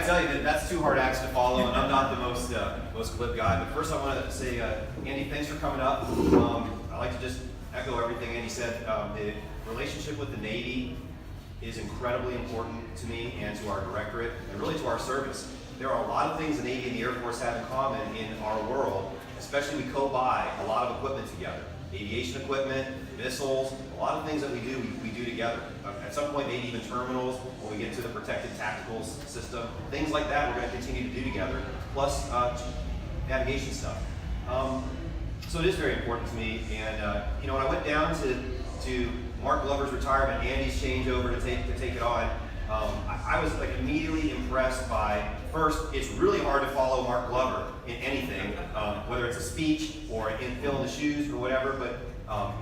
tell you that that's two hard acts to follow, and I'm not the most glib guy. But first, I want to say, Andy, thanks for coming up. I'd like to just echo everything Andy said. The relationship with the Navy is incredibly important to me and to our directorate, and really to our service. There are a lot of things the Navy and the Air Force have in common in our world, especially we co-buy a lot of equipment together. Aviation equipment, missiles, a lot of things that we do together. At some point, maybe even terminals, when we get to the protected tactical system, things like that we're going to continue to do together, plus navigation stuff. So it is very important to me, and you know, when I went down to Mark Glover's retirement, Andy's changeover to take it on, I was like immediately impressed by, first, it's really hard to follow Mark Glover in anything, whether it's a speech or in fill in the shoes or whatever, but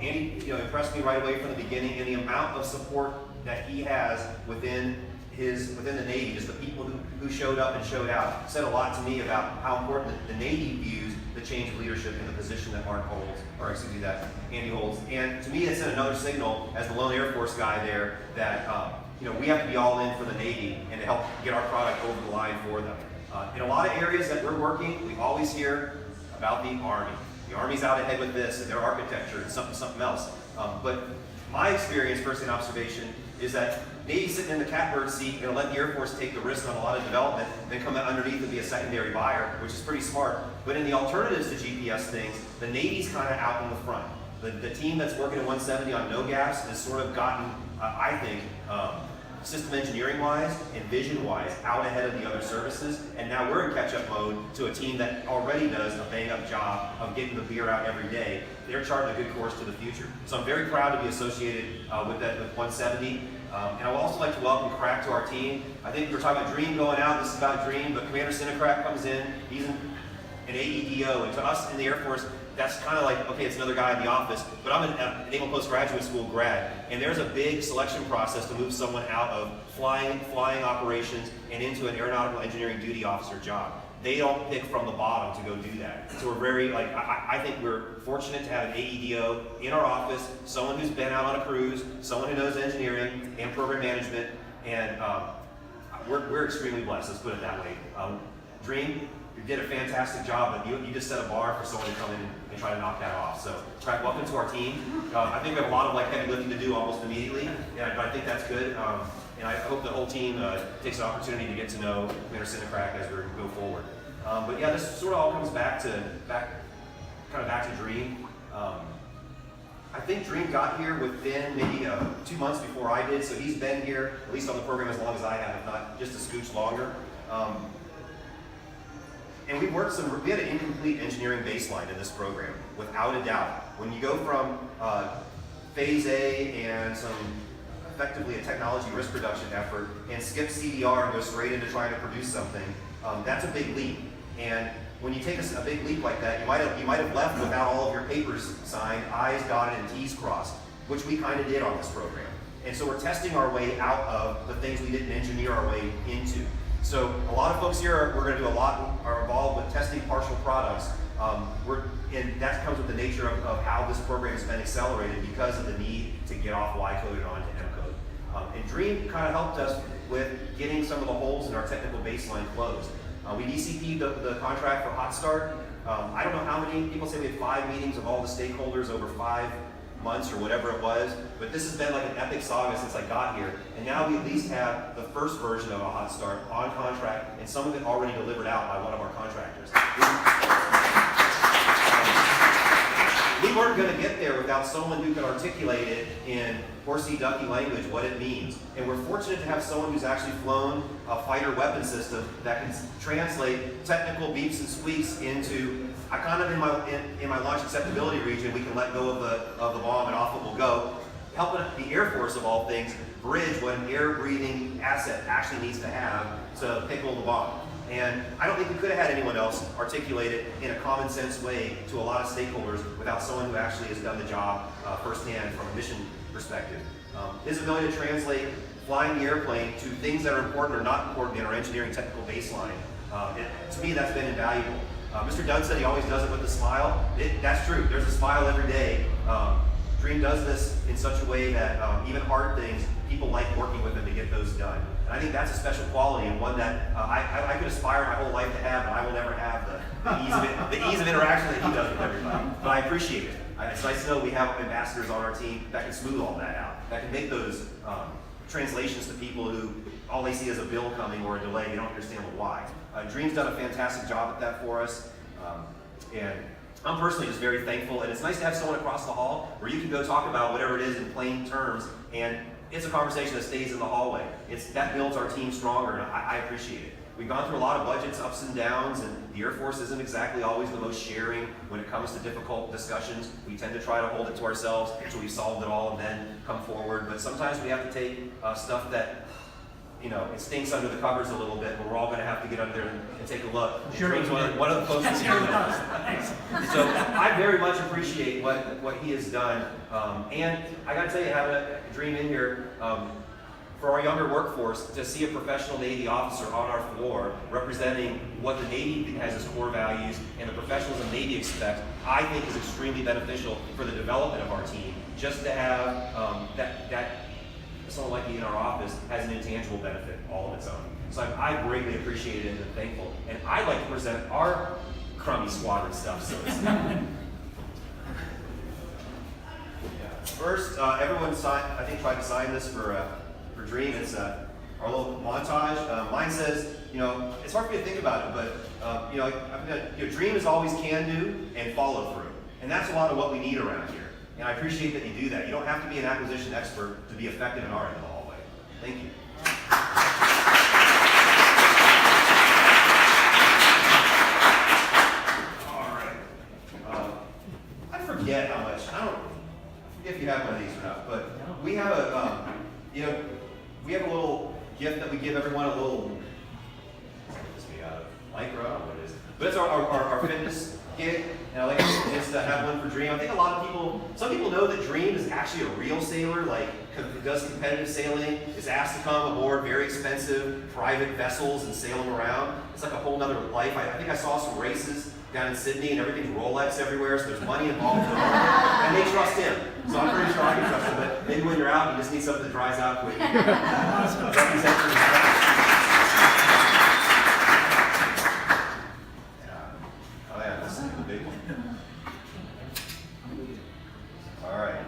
Andy, you know, impressed me right away from the beginning, and the amount of support that he has within the Navy, just the people who showed up and showed out, said a lot to me about how important the Navy views the change of leadership in the position that Mark holds, or excuse me, that Andy holds. And to me, it sent another signal as the lone Air Force guy there that you know, we have to be all in for the Navy and to help get our product over the line for them. In a lot of areas that we're working, we always hear about the Army. The Army's out ahead with this and their architecture and something else. But my experience, first-hand observation, is that Navy's sitting in the catbird seat, going to let the Air Force take the risk on a lot of development, then come out underneath and be a secondary buyer, which is pretty smart. But in the alternatives to GPS things, the Navy's kind of out in the front. The team that's working at 170 on no gas has sort of gotten, I think, system engineering-wise and vision-wise, out ahead of the other services, and now we're in catch-up mode to a team that already does a bang-up job of getting the beer out every day. They're charting a good course to the future. So I'm very proud to be associated with 170. And I would also like to welcome Crack to our team. I think we're talking about Dream going out, this is about Dream, but Commander Cinecrack comes in, he's an AEDO, and to us in the Air Force, that's kind of like, okay, it's another guy in the office, but I'm an Naval Postgraduate School grad, and there's a big selection process to move someone out of flying operations and into an aeronautical engineering duty officer job. They don't pick from the bottom to go do that. So we're very, I think we're fortunate to have an AEDO in our office, someone who's been out on a cruise, someone who knows engineering and program management, and we're extremely blessed, let's put it that way. Dream, you did a fantastic job, but you just set a bar for someone to come in and try to knock that off. So, Craig, welcome to our team. I think we have a lot of heavy lifting to do almost immediately, but I think that's good. And I hope the whole team takes an opportunity to get to know Commander Cinecrack as we go forward. But yeah, this sort of all comes back to Dream. I think Dream got here within maybe 2 months before I did, so he's been here, at least on the program, as long as I have, if not just a scooch longer. And we had an incomplete engineering baseline in this program, without a doubt. When you go from phase A and some effectively a technology risk reduction effort and skip CDR and go straight into trying to produce something, that's a big leap. And when you take a big leap like that, you might have left without all of your papers signed, I's dotted and T's crossed, which we kind of did on this program. And so we're testing our way out of the things we didn't engineer our way into. So a lot of folks here are going to do are involved with testing partial products. And that comes with the nature of how this program has been accelerated because of the need to get off Y code and onto M code. And Dream kind of helped us with getting some of the holes in our technical baseline closed. We DCP'd the contract for Hot Start. I don't know how many people say we had 5 meetings of all the stakeholders over 5 months or whatever it was, but this has been like an epic saga since I got here. And now we at least have the first version of a Hot Start on contract, and some of it already delivered out by one of our contractors. We weren't going to get there without someone who could articulate it in horsey ducky language what it means. And we're fortunate to have someone who's actually flown a fighter weapon system that can translate technical beeps and squeaks into, I kind of in my launch acceptability region, we can let go of the bomb and off it will go, helping the Air Force of all things bridge what an air-breathing asset actually needs to have to pickle the bomb. And I don't think we could have had anyone else articulate it in a common sense way to a lot of stakeholders without someone who actually has done the job firsthand from a mission perspective. His ability to translate flying the airplane to things that are important or not important in our engineering technical baseline, to me that's been invaluable. Mr. Dunn said he always does it with a smile. That's true, there's a smile every day. Dream does this in such a way that even hard things people like working with them to get those done. And I think that's a special quality, and one that I could aspire my whole life to have, but I will never have the ease of interaction that he does with everybody. But I appreciate it. It's nice to know we have ambassadors on our team that can smooth all that out, that can make those translations to people who all they see is a bill coming or a delay. They don't understand the why. Dream's done a fantastic job at that for us. And I'm personally just very thankful, and it's nice to have someone across the hall where you can go talk about whatever it is in plain terms, and it's a conversation that stays in the hallway. That builds our team stronger, and I appreciate it. We've gone through a lot of budgets, ups and downs, and the Air Force isn't exactly always the most sharing when it comes to difficult discussions. We tend to try to hold it to ourselves until we've solved it all and then come forward. But sometimes we have to take stuff that, it stinks under the covers a little bit, but we're all going to have to get under there and take a look. Sure. One of the closest to So I very much appreciate what he has done. And I got to tell you, having a Dream in here, for our younger workforce, to see a professional Navy officer on our floor representing what the Navy has as core values and the professionals the Navy expect, I think is extremely beneficial for the development of our team. Just to have that someone like me in our office has an intangible benefit all of its own. So I greatly appreciate it and am thankful. And I'd like to present our crummy squadron stuff, so to speak. First, everyone tried to sign this for Dream. It's our little montage. Mine says, it's hard for me to think about it, but Dream is always can do and follow through. And that's a lot of what we need around here. And I appreciate that you do that. You don't have to be an acquisition expert to be effective in our end of the hallway. Thank you. All right. I forget how much. I forget if you have one of these or not, but we have we have a little gift that we give everyone, a little, Lycra, I don't know what it is. But it's our fitness gig, and I like to just have one for Dream. I think some people know that Dream is actually a real sailor, does competitive sailing, is asked to come aboard very expensive private vessels and sail them around. It's like a whole nother life. I think I saw some races down in Sydney, and everything's Rolex everywhere, so there's money involved. And they trust him. So I'm pretty sure I can trust him, but maybe when you're out, you just need something that dries out quick. Oh yeah, this is the big one. All right.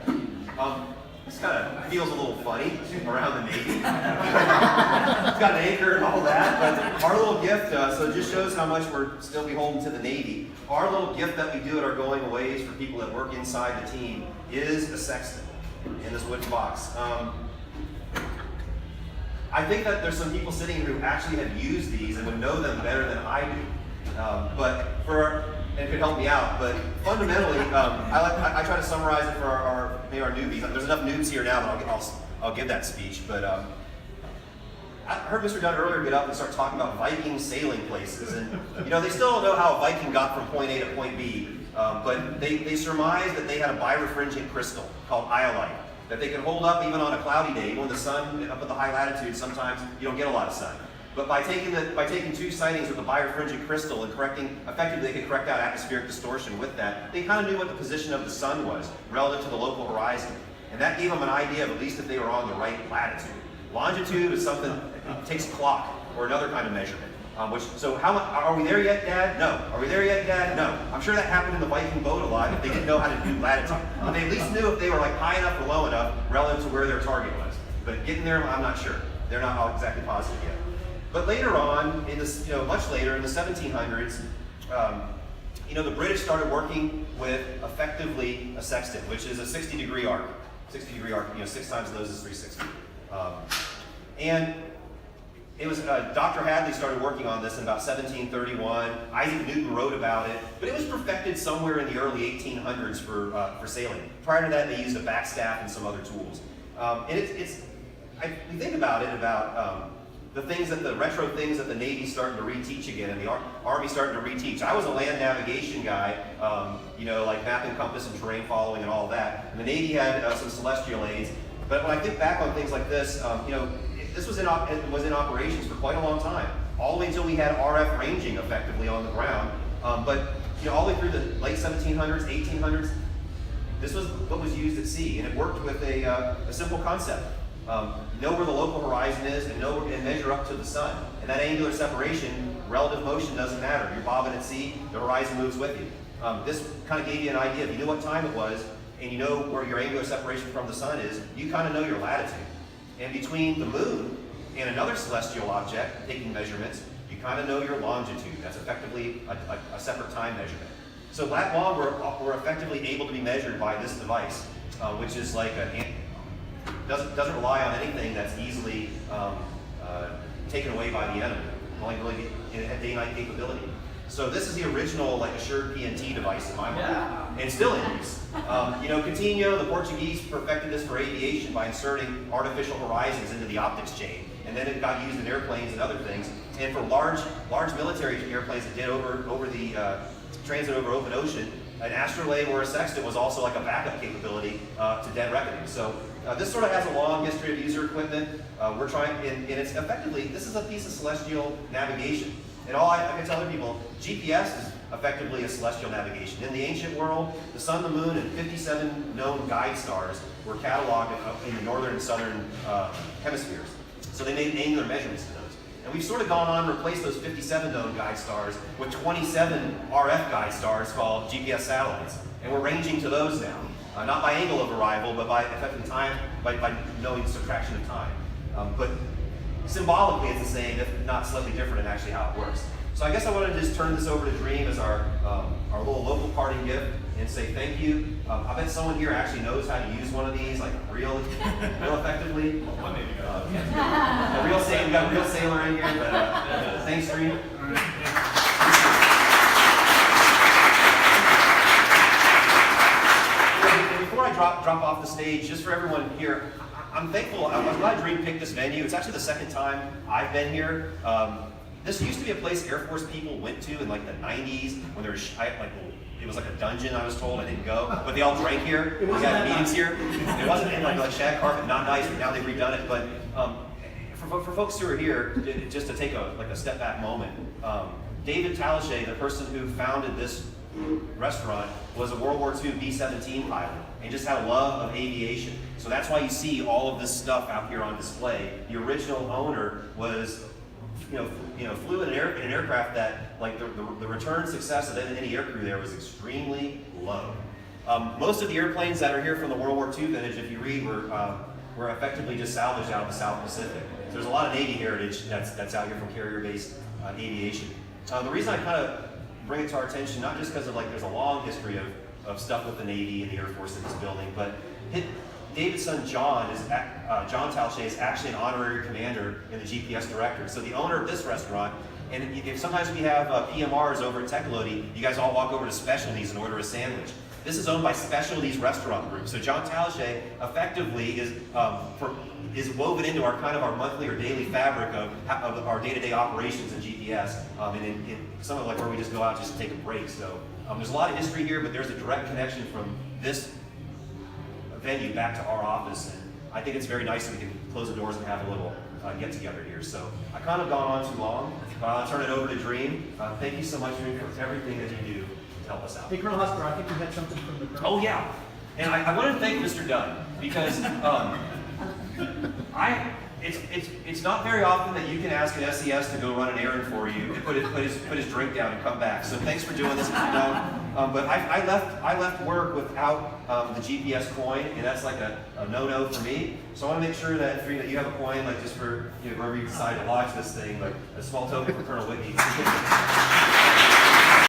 This kind of feels a little funny around the Navy. It's got an anchor and all that, but our little gift, so it just shows how much we're still beholden to the Navy. Our little gift that we do at our going aways for people that work inside the team is a sextant in this wooden box. I think that there's some people sitting here who actually have used these and would know them better than I do. And it could help me out, but fundamentally, I try to summarize it for maybe our newbies. There's enough noobs here now that I'll give that speech, but I heard Mr. Dunn earlier get up and start talking about Viking sailing places, and they still don't know how a Viking got from point A to point B, but they surmised that they had a birefringent crystal called iolite that they could hold up even on a cloudy day. When the sun up at the high latitude, sometimes you don't get a lot of sun. But by taking two sightings with a birefringent crystal and effectively they could correct out atmospheric distortion with that, they kind of knew what the position of the sun was relative to the local horizon. And that gave them an idea of at least if they were on the right latitude. Longitude is something, it takes a clock or another kind of measurement. Are we there yet, Dad? No. Are we there yet, Dad? No. I'm sure that happened in the Viking boat a lot if they didn't know how to do latitude. But they at least knew if they were high enough or low enough relative to where their target was. But getting there, I'm not sure. They're not all exactly positive yet. But later on, much later in the 1700s, the British started working with effectively a sextant, which is a 60-degree arc. 60-degree arc, 6 times those is 360. And it was Dr. Hadley started working on this in about 1731. Isaac Newton wrote about it, but it was perfected somewhere in the early 1800s for sailing. Prior to that, they used a backstaff and some other tools. We think about it the retro things that the Navy's starting to reteach again, and the Army's starting to reteach. I was a land navigation guy, like map and compass and terrain following and all that. And the Navy had some celestial aids. But when I think back on things like this, this was in operations for quite a long time, all the way until we had RF ranging effectively on the ground. All the way through the late 1700s, 1800s, this was what was used at sea, and it worked with a simple concept. know where the local horizon is, and measure up to the sun. And that angular separation, relative motion doesn't matter. You're bobbing at sea, the horizon moves with you. This kind of gave you an idea. If you knew what time it was, and you know where your angular separation from the sun is, you kind of know your latitude. And between the moon and another celestial object, taking measurements, you kind of know your longitude. That's effectively a separate time measurement. So lat long, we're effectively able to be measured by this device, which is like doesn't rely on anything that's easily taken away by the enemy. Only really it had day-night capability. So this is the original like assured PNT device in my mind, and still in use. Coutinho, the Portuguese, perfected this for aviation by inserting artificial horizons into the optics chain, and then it got used in airplanes and other things. And for large military airplanes that did over the transit over open ocean, an astrolabe or a sextant was also like a backup capability to dead reckoning. So this sort of has a long history of user equipment. We're trying, and it's effectively, this is a piece of celestial navigation. And all I can tell other people, GPS is effectively a celestial navigation. In the ancient world, the sun, the moon, and 57 known guide stars were cataloged in the northern and southern hemispheres. So they made angular measurements to those. And we've sort of gone on and replaced those 57 known guide stars with 27 RF guide stars called GPS satellites. And we're ranging to those now. Not by angle of arrival, but by effective time, by knowing subtraction of time. But symbolically it's the same, if not slightly different in actually how it works. So I guess I wanted to just turn this over to Dream as our little local parting gift and say thank you. I bet someone here actually knows how to use one of these like real effectively. We got a real sailor in here, but thanks, Dream. Before I drop off the stage, just for everyone here, I'm thankful. I'm glad Dream picked this venue. It's actually the second time I've been here. This used to be a place Air Force people went to in like the 90s when there was it was like a dungeon. I was told I didn't go, but they all drank here. We had meetings here. It wasn't in like shag carpet, not nice. But now they've redone it. But for folks who are here, just to take a step back moment, David Talichet, the person who founded this restaurant, was a World War II B-17 pilot and just had a love of aviation. So that's why you see all of this stuff out here on display. The original owner was, flew in an aircraft that, like, the return success of any aircrew there was extremely low. Most of the airplanes that are here from the World War II vintage, if you read, were effectively just salvaged out of the South Pacific. So there's a lot of Navy heritage that's out here from carrier-based aviation. The reason I kind of bring it to our attention, not just because of there's a long history of stuff with the Navy and the Air Force in this building, but David's son John John Talichet is actually an honorary commander in the GPS directorate. So the owner of this restaurant, and if sometimes we have PMRs over at Techlody, you guys all walk over to Specialties and order a sandwich. This is owned by Specialties Restaurant Group. So John Talichet effectively is woven into our monthly or daily fabric of our day-to-day operations in GPS, and in some of where we just go out just to take a break. So there's a lot of history here, but there's a direct connection from this venue back to our office, and I think it's very nice that we can close the doors and have a little get together here. So I've kind of gone on too long, but I'll turn it over to Dream. Thank you so much, Dream, for everything that you do to help us out. Hey, Col Hospodar, I think you had something from the Colonel. Oh yeah, and I wanted to thank Mr. Dunn because it's not very often that you can ask an SES to go run an errand for you and put his drink down and come back. So thanks for doing this, Mr. Dunn. But I left work without the GPS coin, and that's like a no-no for me. So I want to make sure that you have a coin, just for wherever you decide to lodge this thing, like a small token for Colonel Whitney.